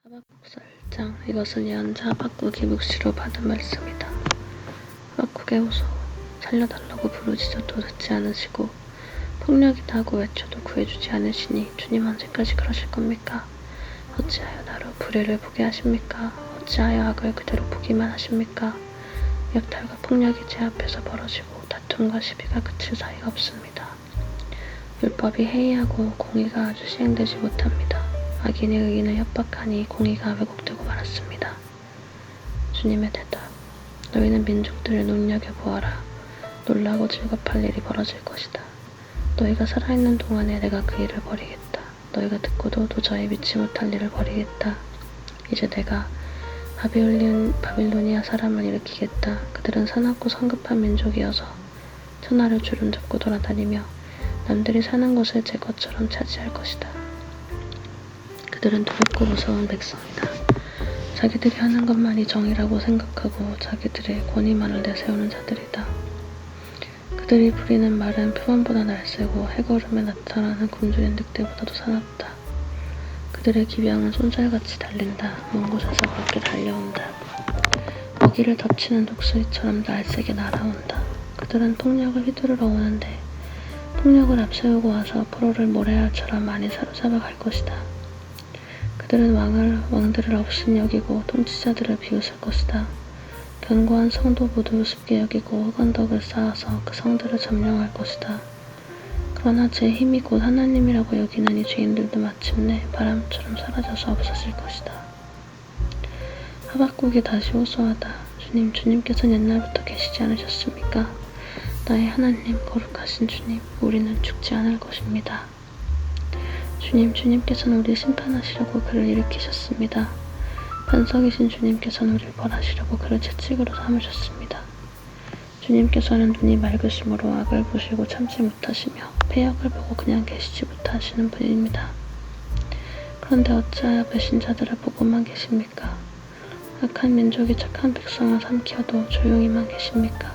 하박국서 1장. 이것은 예언자 하박국이 묵시로 받은 말씀이다. 하박국의 호소. 살려달라고 부르짖어도 듣지 않으시고 폭력이다 하고 외쳐도 구해주지 않으시니 주님 언제까지 그러실 겁니까? 어찌하여 나로 불의를 보게 하십니까? 어찌하여 악을 그대로 보기만 하십니까? 약탈과 폭력이 제 앞에서 벌어지고 다툼과 시비가 그칠 사이가 없습니다. 율법이 해이하고 공의가 아주 시행되지 못합니다. 악인의 의인을 협박하니 공의가 왜곡되고 말았습니다. 주님의 대답. 너희는 민족들을 눈여겨보아라. 놀라고 즐겁할 일이 벌어질 것이다. 너희가 살아있는 동안에 내가 그 일을 벌이겠다. 너희가 듣고도 도저히 믿지 못할 일을 벌이겠다. 이제 내가 바빌로니아 사람을 일으키겠다. 그들은 사납고 성급한 민족이어서 천하를 주름잡고 돌아다니며 남들이 사는 곳을 제 것처럼 차지할 것이다. 그들은 두렵고 무서운 백성이다. 자기들이 하는 것만이 정의라고 생각하고 자기들의 권위만을 내세우는 자들이다. 그들이 부리는 말은 표범보다 날쌔고 해걸음에 나타나는 굶주린 늑대보다도 사납다. 그들의 기병은 손살같이 달린다. 먼 곳에서 그렇게 달려온다. 먹이를 덮치는 독수리처럼 날쌔게 날아온다. 그들은 폭력을 휘두르러 오는데 폭력을 앞세우고 와서 포로를 모래알처럼 많이 사로잡아 갈 것이다. 그들은 왕들을 업신 여기고 통치자들을 비웃을 것이다. 견고한 성도 모두 우습게 여기고 흑언덕을 쌓아서 그 성들을 점령할 것이다. 그러나 제 힘이 곧 하나님이라고 여기는 이 죄인들도 마침내 바람처럼 사라져서 없어질 것이다. 하박국이 다시 호소하다. 주님께서는 옛날부터 계시지 않으셨습니까? 나의 하나님, 거룩하신 주님, 우리는 죽지 않을 것입니다. 주님께서는 우리를 심판하시려고 그를 일으키셨습니다. 반석이신 주님께서는 우리를 벌하시려고 그를 채찍으로 삼으셨습니다. 주님께서는 눈이 맑으심으로 악을 보시고 참지 못하시며 패역을 보고 그냥 계시지 못하시는 분입니다. 그런데 어찌하여 배신자들을 보고만 계십니까? 악한 민족이 착한 백성을 삼키어도 조용히만 계십니까?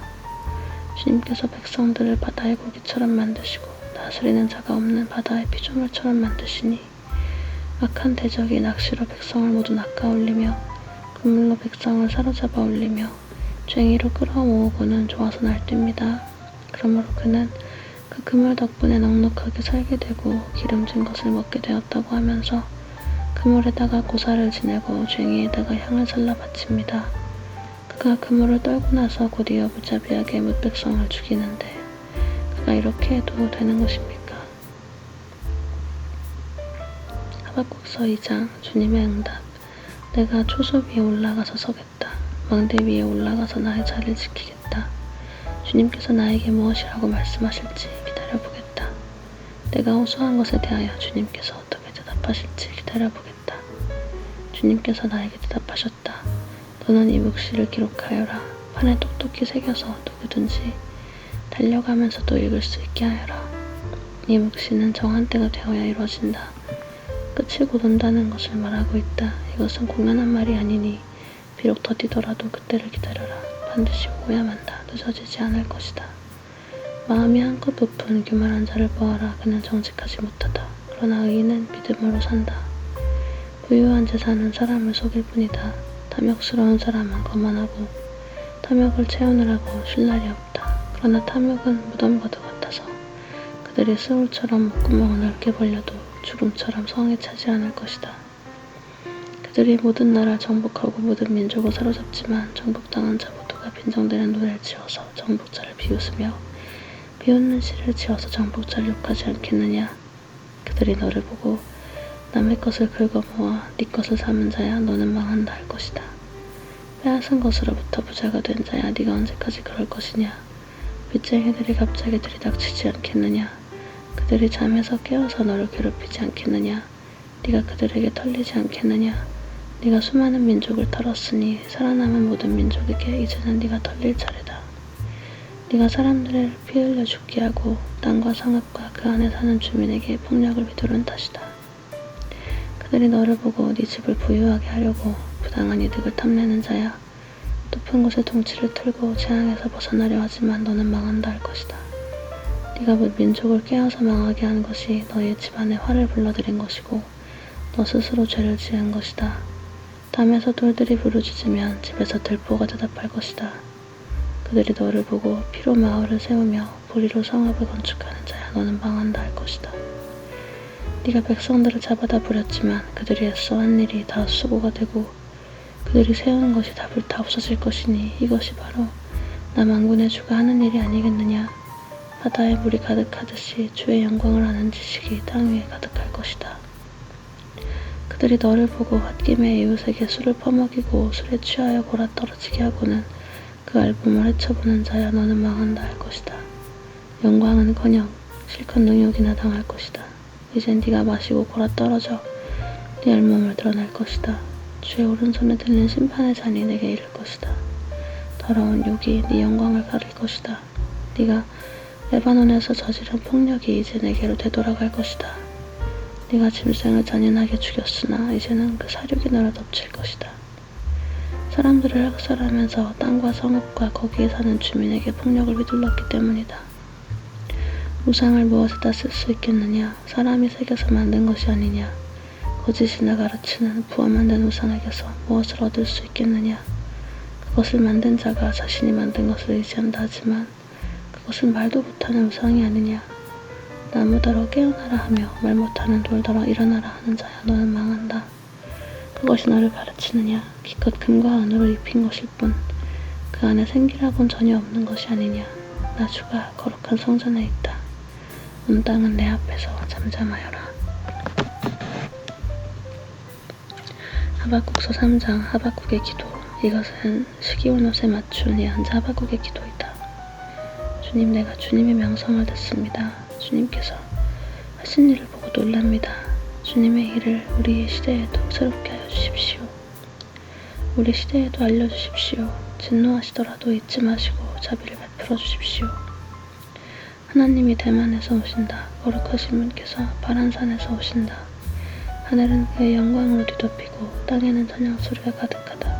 주님께서 백성들을 바다의 고기처럼 만드시고 다스리는 자가 없는 바다의 피조물처럼 만드시니 악한 대적이 낚시로 백성을 모두 낚아올리며 그물로 백성을 사로잡아 올리며 쟁이로 끌어모으고는 좋아서 날뜁니다. 그러므로 그는 그 그물 덕분에 넉넉하게 살게 되고 기름진 것을 먹게 되었다고 하면서 그물에다가 고사를 지내고 쟁이에다가 향을 잘라 바칩니다. 그가 그물을 떨고 나서 곧이어 무자비하게 뭇백성을 죽이는데 그가 이렇게 해도 되는 것입니까? 하박국서 2장. 주님의 응답. 내가 초소 위에 올라가서 서겠다. 망대 위에 올라가서 나의 자리를 지키겠다. 주님께서 나에게 무엇이라고 말씀하실지 기다려보겠다. 내가 호소한 것에 대하여 주님께서 어떻게 대답하실지 기다려보겠다. 주님께서 나에게 대답하셨다. 너는 이 묵시를 기록하여라. 판에 똑똑히 새겨서 누구든지 달려가면서도 읽을 수 있게 하여라. 이 묵시는 정한 때가 되어야 이루어진다. 끝이 곧 온다는 것을 말하고 있다. 이것은 공연한 말이 아니니 비록 더디더라도 그때를 기다려라. 반드시 오야만다. 늦어지지 않을 것이다. 마음이 한껏 부푼 교만한 자를 보아라. 그는 정직하지 못하다. 그러나 의인은 믿음으로 산다. 부유한 재산은 사람을 속일 뿐이다. 탐욕스러운 사람은 거만하고 탐욕을 채우느라고 쉴 날이 없다. 그러나 탐욕은 무덤과도 같아서 그들이 스울처럼 목구멍을 넓게 벌려도 주름처럼 성에 차지 않을 것이다. 그들이 모든 나라 정복하고 모든 민족을 사로잡지만 정복당한 자 모두가 빈정대는 눈을 지어서 정복자를 비웃으며 비웃는 시를 지어서 정복자를 욕하지 않겠느냐. 그들이 너를 보고 남의 것을 긁어모아 네 것을 삼은 자야 너는 망한다 할 것이다. 빼앗은 것으로부터 부자가 된 자야 네가 언제까지 그럴 것이냐. 빚쟁이들이 갑자기 들이닥치지 않겠느냐. 그들이 잠에서 깨어서 너를 괴롭히지 않겠느냐. 네가 그들에게 털리지 않겠느냐. 네가 수많은 민족을 털었으니 살아남은 모든 민족에게 이제는 네가 털릴 차례다. 네가 사람들을 피 흘려 죽게 하고 땅과 성읍과 그 안에 사는 주민에게 폭력을 휘두른 탓이다. 그들이 너를 보고 네 집을 부유하게 하려고 부당한 이득을 탐내는 자야. 높은 곳에 둥치를 틀고 재앙에서 벗어나려 하지만 너는 망한다 할 것이다. 네가 민족을 깨어서 망하게 한 것이 너의 집안에 화를 불러들인 것이고 너 스스로 죄를 지은 것이다. 담에서 돌들이 부르짖으면 집에서 들보가 대답할 것이다. 그들이 너를 보고 피로 마을을 세우며 보리로 성읍을 건축하는 자야 너는 망한다 할 것이다. 네가 백성들을 잡아다 부렸지만 그들이 애써 한 일이 다 수고가 되고 그들이 세우는 것이 다 불타 없어질 것이니 이것이 바로 나 만군의 주가 하는 일이 아니겠느냐. 바다에 물이 가득하듯이 주의 영광을 아는 지식이 땅 위에 가득할 것이다. 그들이 너를 보고 홧김에 이웃에게 술을 퍼먹이고 술에 취하여 골아 떨어지게 하고는 그 알몸을 헤쳐보는 자야 너는 망한다 할 것이다. 영광은커녕 실컷 능욕이나 당할 것이다. 이젠 네가 마시고 골아 떨어져 네 알몸을 드러낼 것이다. 주의 오른손에 들린 심판의 잔이 내게 이를 것이다. 더러운 욕이 네 영광을 가릴 것이다. 네가 레바논에서 저지른 폭력이 이제 내게로 되돌아갈 것이다. 네가 짐승을 잔인하게 죽였으나 이제는 그 사륙이 너를 덮칠 것이다. 사람들을 학살하면서 땅과 성읍과 거기에 사는 주민에게 폭력을 휘둘렀기 때문이다. 우상을 무엇에다 쓸 수 있겠느냐. 사람이 새겨서 만든 것이 아니냐. 거짓이나 가르치는 부화 만든 우상에게서 무엇을 얻을 수 있겠느냐. 그것을 만든 자가 자신이 만든 것을 의지한다 하지만 그것은 말도 못하는 우상이 아니냐. 나무더러 깨어나라 하며 말 못하는 돌더러 일어나라 하는 자야 너는 망한다. 그것이 너를 가르치느냐. 기껏 금과 은으로 입힌 것일 뿐 그 안에 생기라곤 전혀 없는 것이 아니냐. 나 주가 거룩한 성전에 있다. 온 땅은 내 앞에서 잠잠하여라. 하박국서 3장 하박국의 기도. 이것은 시기온 옷에 맞춘 예언자 하박국의 기도이다. 주님, 내가 주님의 명성을 듣습니다. 주님께서 하신 일을 보고 놀랍니다. 주님의 일을 우리의 시대에도 새롭게 하여 주십시오. 우리 시대에도 알려주십시오. 진노하시더라도 잊지 마시고 자비를 베풀어 주십시오. 하나님이 대만에서 오신다. 거룩하신 분께서 바란산에서 오신다. 하늘은 그의 영광으로 뒤덮이고 땅에는 찬양 소리가 가득하다.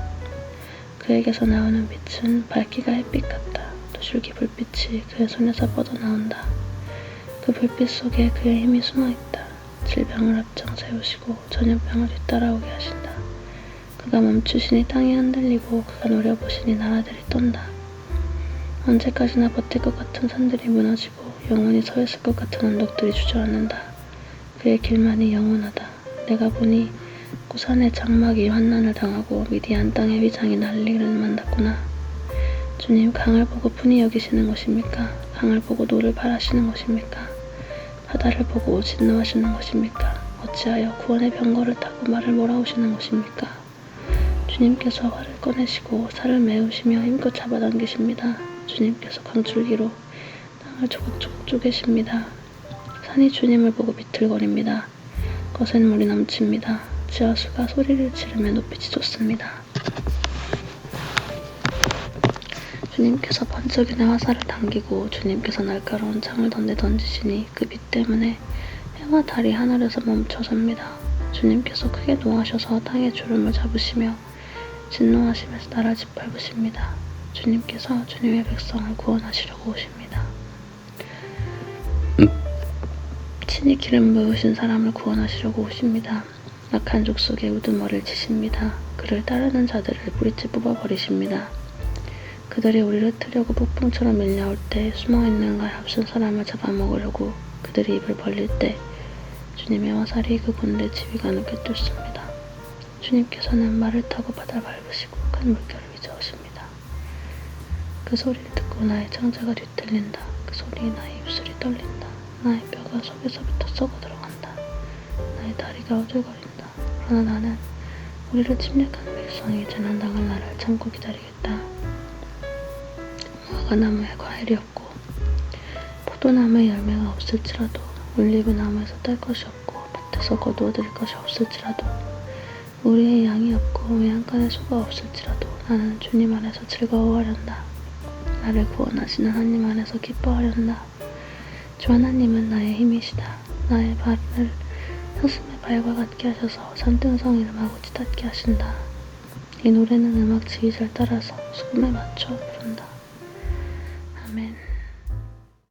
그에게서 나오는 빛은 밝기가 햇빛 같다. 또 줄기 불빛이 그의 손에서 뻗어나온다. 그 불빛 속에 그의 힘이 숨어있다. 질병을 앞장 세우시고 전염병을 뒤따라오게 하신다. 그가 멈추시니 땅이 흔들리고 그가 노려보시니 나라들이 떤다. 언제까지나 버틸 것 같은 산들이 무너지고 영원히 서 있을 것 같은 언덕들이 주저앉는다. 그의 길만이 영원하다. 내가 보니 구산의 장막이 환난을 당하고 미디안 땅의 위장이 난리를 만났구나. 주님, 강을 보고 분이 여기시는 것입니까? 강을 보고 노를 바라시는 것입니까? 바다를 보고 진노하시는 것입니까? 어찌하여 구원의 병거를 타고 말을 몰아오시는 것입니까? 주님께서 활을 꺼내시고 살을 메우시며 힘껏 잡아당기십니다. 주님께서 광줄기로 땅을 조각조각 쪼개십니다. 산이 주님을 보고 비틀거립니다. 거센 물이 넘칩니다. 지하수가 소리를 지르며 높이 치솟습니다. 주님께서 번쩍이는 화살을 당기고 주님께서 날카로운 창을 던지시니 그 빛 때문에 해와 달이 하늘에서 멈춰섭니다. 주님께서 크게 노하셔서 땅의 주름을 잡으시며 진노하시면서 나를 짓밟으십니다. 주님께서 주님의 백성을 구원하시려고 오십니다. 친히 기름 부으신 사람을 구원하시려고 오십니다. 악한 족속의 우두머리를 치십니다. 그를 따르는 자들을 뿌리째 뽑아버리십니다. 그들이 우리를 흩으려고 폭풍처럼 밀려올 때 숨어있는 가엾은 사람을 잡아먹으려고 그들이 입을 벌릴 때 주님의 화살이 그 군대 지휘관을 꿰뚫습니다. 주님께서는 말을 타고 바다를 밟으시고 큰 물결을 휘저으십니다. 그 소리를 듣고 나의 창자가 뒤틀린다. 그 소리에 나의 입술이 떨린다. 나의 뼈가 속에서부터 썩어 들어간다. 나의 다리가 어질거린다. 그러나 나는 우리를 침략한 백성이 재난당할 날을 참고 기다리겠다. 무화과나무에 과일이 없고 포도나무에 열매가 없을지라도 올리브나무에서 딸 것이 없고 밭에서 거두어 들일 것이 없을지라도 우리의 양이 없고 외양간에 소가 없을지라도 나는 주님 안에서 즐거워하련다. 나를 구원하시는 하나님 안에서 기뻐하련다. 주 하나님은 나의 힘이시다. 나의 발을 사슴의 발과 같게 하셔서 산등성 이름하고 짙게 하신다. 이 노래는 음악 지휘자를 따라서 수금에 맞춰 부른다.